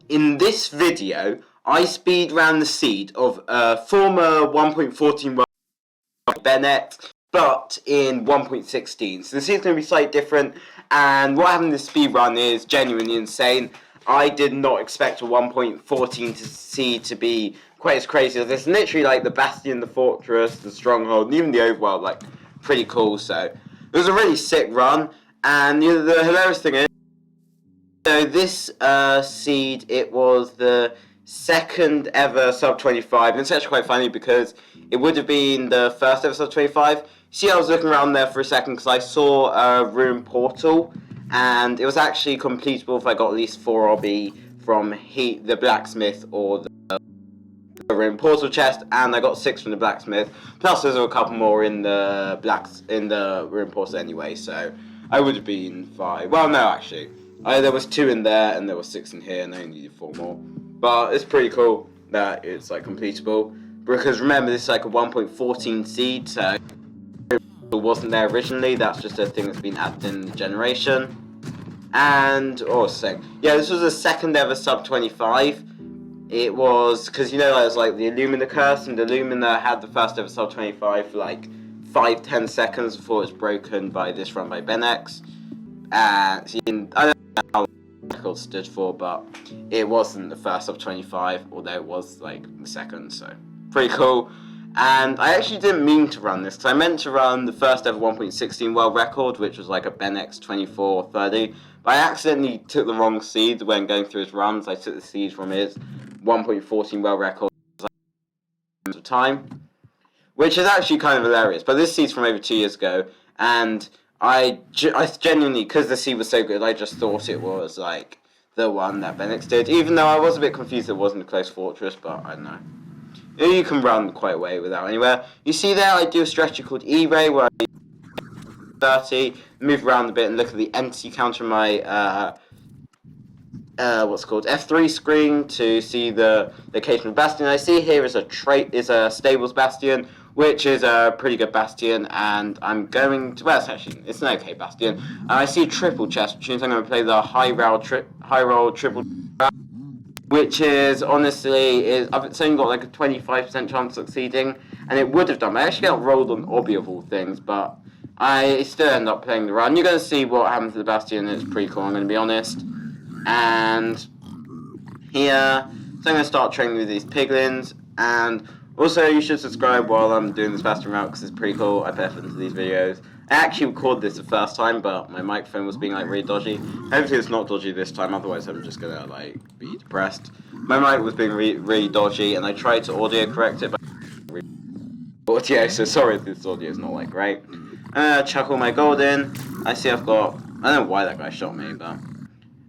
In this video, I speedran the seed of former 1.14 world benex, but in 1.16. So the seed's going to be slightly different, and what happened in the speedrun is genuinely insane. I did not expect a 1.14 seed to be quite as crazy as this. Literally, like, the bastion, the fortress, the stronghold, and even the overworld, like, pretty cool. So it was a really sick run, and the hilarious thing is, so this seed, it was the second ever sub 25, and it's actually quite funny because it would have been the first ever sub 25. See, I was looking around there for a second because I saw a room portal, and it was actually completable if I got at least 4 obby from the blacksmith or the room portal chest, and I got 6 from the blacksmith. Plus, there's a couple more in the room portal anyway, so I would have been 5. Well, no, actually. There was 2 in there, and there was 6 in here, and I only needed 4 more. But it's pretty cool that it's, like, completable. Because remember, this is, like, a 1.14 seed, so it wasn't there originally. That's just a thing that's been added in the generation. And, yeah, this was the second ever sub 25. It was, because, you know, it was, like, the Illumina curse, and the Illumina had the first ever sub 25 for, like, 5-10 seconds before it was broken by this run by benex. And I don't know how long the record stood for, but it wasn't the first of 25, although it was like the second, so pretty cool. And I actually didn't mean to run this, because I meant to run the first ever 1.16 world record, which was like a benex 2430, but I accidentally took the wrong seed when going through his runs. I took the seed from his 1.14 world record at the time, which is actually kind of hilarious, but this seed's from over 2 years ago, and I genuinely, because the seed was so good, I just thought it was, like, the one that benex did, even though I was a bit confused it wasn't a close fortress, but I don't know. You can run quite away without anywhere. You see there, I do a strategy called E-Ray, where I 30, move around a bit and look at the entity counter on my, what's called F3 screen to see the location of bastion. I see here is a stables bastion, which is a pretty good bastion, and I'm going to, well, it's an okay bastion. And I see a triple chest, which means I'm going to play the high roll triple, which is, honestly, it's only got like a 25% chance of succeeding, and it would have done. I actually got rolled on obby of all things, but I still end up playing the run. You're going to see what happens to the bastion, it's pretty cool, I'm going to be honest. And here, so I'm going to start training with these piglins, and also you should subscribe while I'm doing this bastion route, because it's pretty cool. I pay effort into these videos. I actually recorded this the first time, but my microphone was being like really dodgy. Hopefully it's not dodgy this time, otherwise I'm just gonna like be depressed. My mic was being really dodgy, and I tried to audio correct it, but audio, so sorry if this audio is not like great. Chuck all my gold in. I see I've got, I don't know why that guy shot me, but,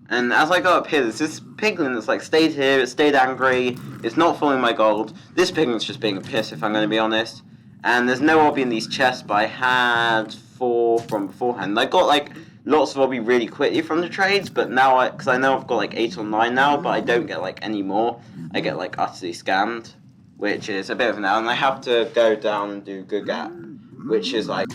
and as I go up here, there's this piglin that's like stayed here, it stayed angry, it's not following my gold. This piglin's just being a piss, if I'm going to be honest. And there's no obby in these chests, but I had 4 from beforehand. I got like lots of obby really quickly from the trades, but now, because I know I've got like 8 or 9 now, but I don't get like any more. I get like utterly scammed, which is a bit of an L, and I have to go down and do good gap, which is like,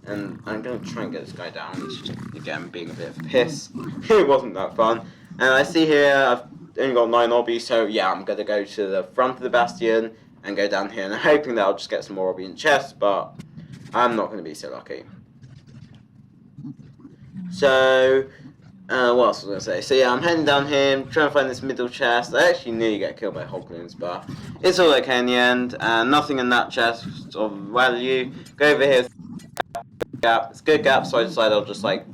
and I'm going to try and get this guy down. He's just, again, being a bit of a piss. It wasn't that fun. And I see here, I've only got 9 obby, so yeah, I'm going to go to the front of the bastion and go down here, and I'm hoping that I'll just get some more obby in chest, but I'm not going to be so lucky. So, what else was I going to say? So yeah, I'm heading down here, trying to find this middle chest. I actually nearly get killed by hoglins, but it's all okay in the end, and nothing in that chest of value. Go over here, gap. It's good gap, so I decided I'll just like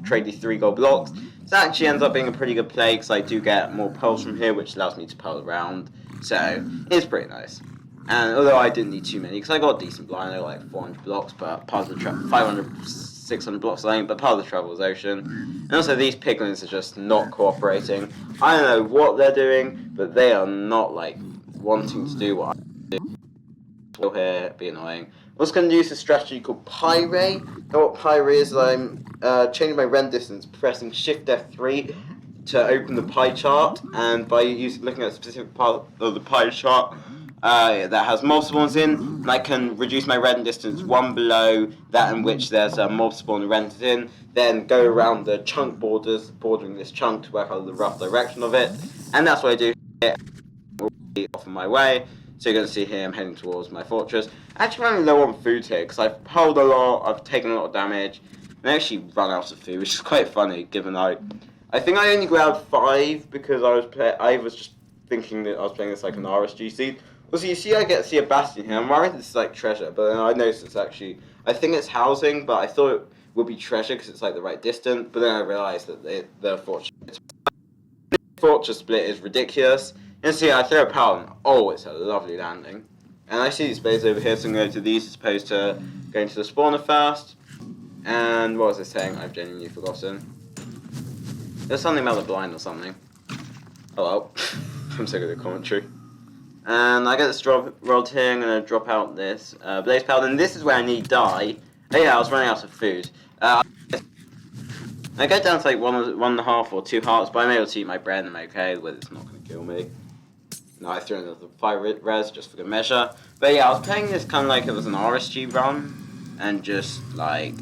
trade these 3 gold blocks. So that actually ends up being a pretty good play, because I do get more pearls from here, which allows me to pearl around. So it's pretty nice. And although I didn't need too many, because I got a decent blind, I got like 400 blocks, but part of the 500, 600 blocks I think, but part of the trouble is ocean. And also these piglins are just not cooperating. I don't know what they're doing, but they are not like wanting to do what I do. Still here, it'd be annoying. I'm also going to use a strategy called Pyrray. Now what Pyrray is, I'm changing my rend distance, pressing Shift F3 to open the pie chart, and by looking at a specific part of the pie chart, that has mob spawns in, and I can reduce my render distance one below that in which there's a mob spawn rendered in, then go around the chunk borders, bordering this chunk to work out the rough direction of it, and that's what I do here, off on my way. So you're going to see here I'm heading towards my fortress. Actually running low on food here, because I've pulled a lot, I've taken a lot of damage, and I actually run out of food, which is quite funny, given I think I only grabbed 5 because I was just thinking that I was playing this like an RSG seed. Also, you see I get to see a bastion here. I'm worried this is like treasure, but then I noticed it's actually, I think it's housing, but I thought it would be treasure because it's like the right distance, but then I realized that the fortress split is ridiculous. You see, I throw a power, and oh, it's a lovely landing. And I see these spaces over here, so I'm going to go to these as opposed to going to the spawner first. And what was I saying? I've genuinely forgotten. There's something about the blind or something. Oh well. I'm so good at commentary. And I get this rod here, I'm going to drop out this blaze powder, and this is where I need dye. Oh yeah, I was running out of food. I go down to like 1.5 or 2 hearts, but I'm able to eat my bread and I'm okay, but it's not going to kill me. No, I threw another 5 res just for good measure. But yeah, I was playing this kind of like it was an RSG run, and just like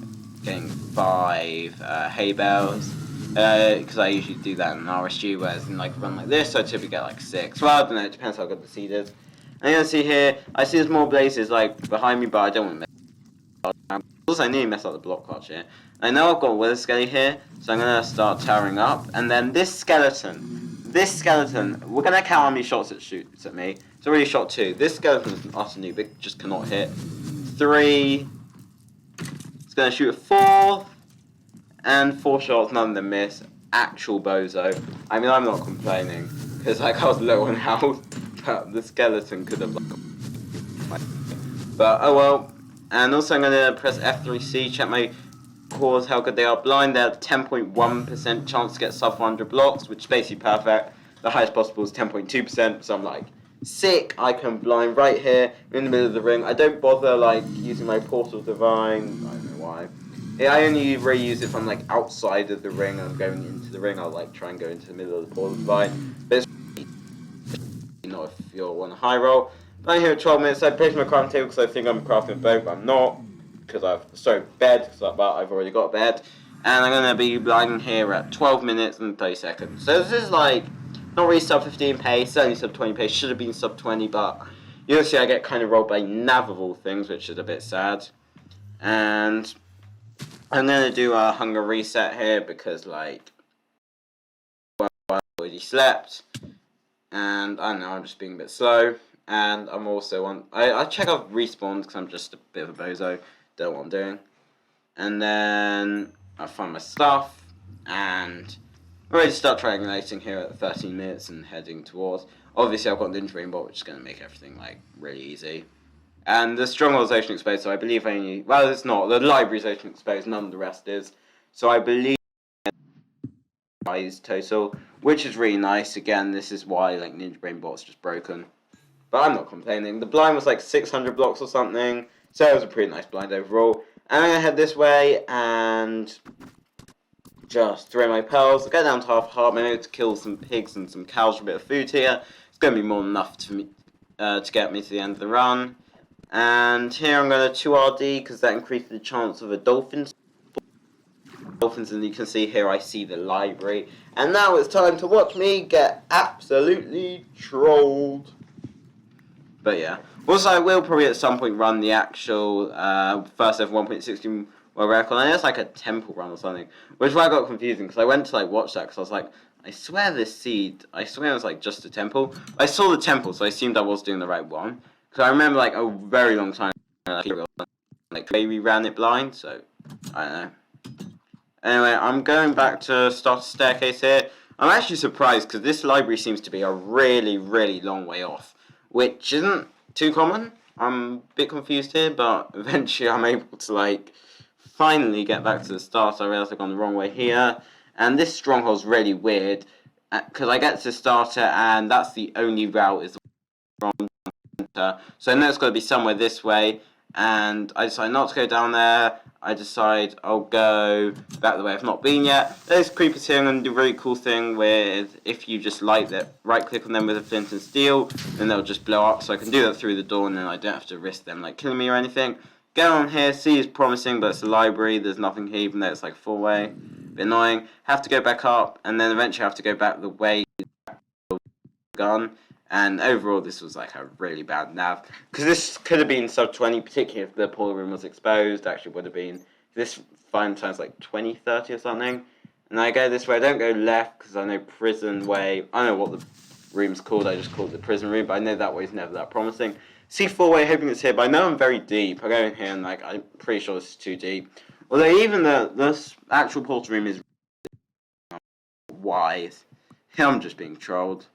getting 5 hay bales. Because I usually do that in an RSG, whereas in like a run like this, I typically get like 6. Well, I don't know, it depends how good the seed is. And you're going to see here, I see there's more blazes like behind me, but I don't want to mess up. Also, I nearly messed up the block arch here. I know I've got a wither skelly here, so I'm going to start towering up. And then this skeleton, we're going to count how many shots it shoots at me. It's already shot 2. This skeleton is an utter noob, it just cannot hit. 3. It's going to shoot a 4. And 4 shots, none of them miss. Actual bozo. I mean, I'm not complaining, because like I was low on health, but the skeleton could have but oh well. And also I'm going to press F3C, check my cores, how good they are. Blind, they have 10.1% chance to get sub 100 blocks, which is basically perfect. The highest possible is 10.2%, so I'm like, sick, I can blind right here, in the middle of the ring. I don't bother like using my Portal Divine, I don't know why. Yeah, I only really use it if I'm like outside of the ring and I'm going into the ring. I'll like try and go into the middle of the Portal Divine. But it's not if you're on a high roll. But I'm here at 12 minutes. I placed my crafting table because I think I'm crafting a boat, but I'm not. Because bed, but I've already got a bed. And I'm going to be blinding here at 12 minutes and 30 seconds. So this is like, not really sub 15 pace, only sub 20 pace. Should have been sub 20, but you'll see I get kind of rolled by navigable things, which is a bit sad. And I'm going to do a hunger reset here because, like, well, I already slept, and I don't know, I'm just being a bit slow, and I'm also on, I check off respawns because I'm just a bit of a bozo, don't know what I'm doing, and then I find my stuff, and I'm ready to start triangulating here at 13 minutes and heading towards, obviously I've got an Ninja Rainbow, which is going to make everything, like, really easy. And the stronghold is ocean exposed, so I believe only, well, it's not, the library is ocean exposed, none of the rest is. So I believe is total, which is really nice. Again, this is why like Ninja Brain Bot's just broken. But I'm not complaining. The blind was like 600 blocks or something, so it was a pretty nice blind overall. And I'm going to head this way and just throw my pearls, go down to half a heart, maybe to kill some pigs and some cows for a bit of food here. It's going to be more than enough to get me to the end of the run. And here I'm going to 2RD because that increases the chance of a dolphin. And you can see here I see the library. And now it's time to watch me get absolutely trolled. But yeah. Also, I will probably at some point run the actual first ever 1.16 world record. And it's like a temple run or something. Which is why I got confusing because I went to like watch that because I was like, I swear this seed, I swear it was like just a temple. I saw the temple, so I assumed I was doing the right one. Because I remember like a very long time like we ran it blind, so I don't know. Anyway, I'm going back to start a staircase here. I'm actually surprised because this library seems to be a really, really long way off, which isn't too common. I'm a bit confused here, but eventually I'm able to like finally get back to the start. I realised I've gone the wrong way here, and this stronghold's really weird because I get to the starter and that's the only route is the wrong. So I know it's got to be somewhere this way, and I decided not to go down there. I decide I'll go back the way I've not been yet. There's creepers here, and I'm going to do a really cool thing with, if you just light that, right click on them with a flint and steel, then they'll just blow up, so I can do that through the door, and then I don't have to risk them like killing me or anything. Go on here, C is promising, but it's a library, there's nothing here, even though it's like 4-way. Bit annoying. Have to go back up, and then eventually have to go back the way gun. And overall, this was like a really bad nav, because this could have been sub 20, particularly if the pool room was exposed. Actually would have been, this fine times like 20, 30 or something. And I go this way. I don't go left because I know prison way, I don't know what the room's called, I just call it the prison room, but I know that way's never that promising. C4-way, hoping it's here, but I know I'm very deep. I go in here and like, I'm pretty sure this is too deep. Although even this actual portal room is wide. I'm just being trolled.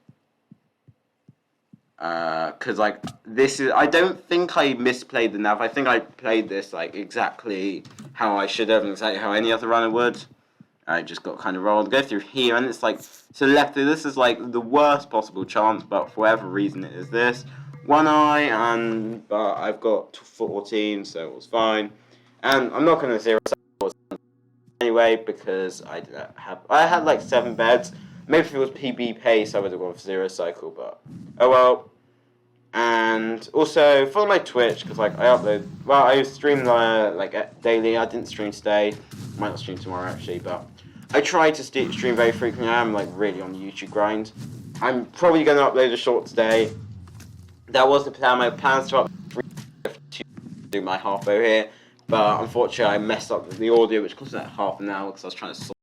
Cause like, this is, I don't think I misplayed the nav. I think I played this like exactly how I should have, and exactly how any other runner would. I just got kind of rolled. Go through here, and it's like, so left, this is like the worst possible chance, but for whatever reason it is this. One eye, but I've got 14, so it was fine. And I'm not going to zero anyway, because I had like 7 beds. Maybe if it was PB pace, I would have gone for 0 cycle, but oh well. And also follow my Twitch, because like I stream like daily. I didn't stream today, might not stream tomorrow actually, but I try to stream very frequently. I am like really on the YouTube grind. I'm probably going to upload a short today. That was the plan. My plans to upload to do my half bow here, but unfortunately I messed up the audio, which cost like half an hour because I was trying to sort